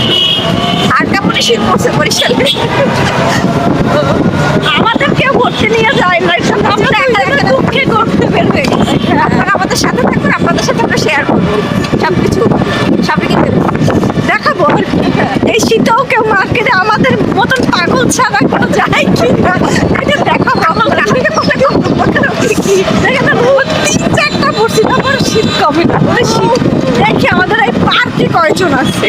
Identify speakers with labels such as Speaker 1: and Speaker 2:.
Speaker 1: নাই, আর কেমন শীত পড়ছে বরিশালে। আমাদেরকে ঘুরতে নিয়ে যায় না, আমরা দুঃখে ঘুরতে বের হয়ে গেছি। আপনারা আমাদের সাথে থাকুন, আপনাদের সাথে আমরা শেয়ার করবো সবকিছু, সবই দেখাবো। এই শীতেও কেউ মার্কেটে আমাদের মতন পাগল ছাড়া কেউ যায় কিনা এটা দেখাবো। আমার রাস্তায় রোদ 3-4টা পড়ছি, তারপর শীত কমে না। শীত দেখি আমাদের এই পার্কে কয়জন আছে।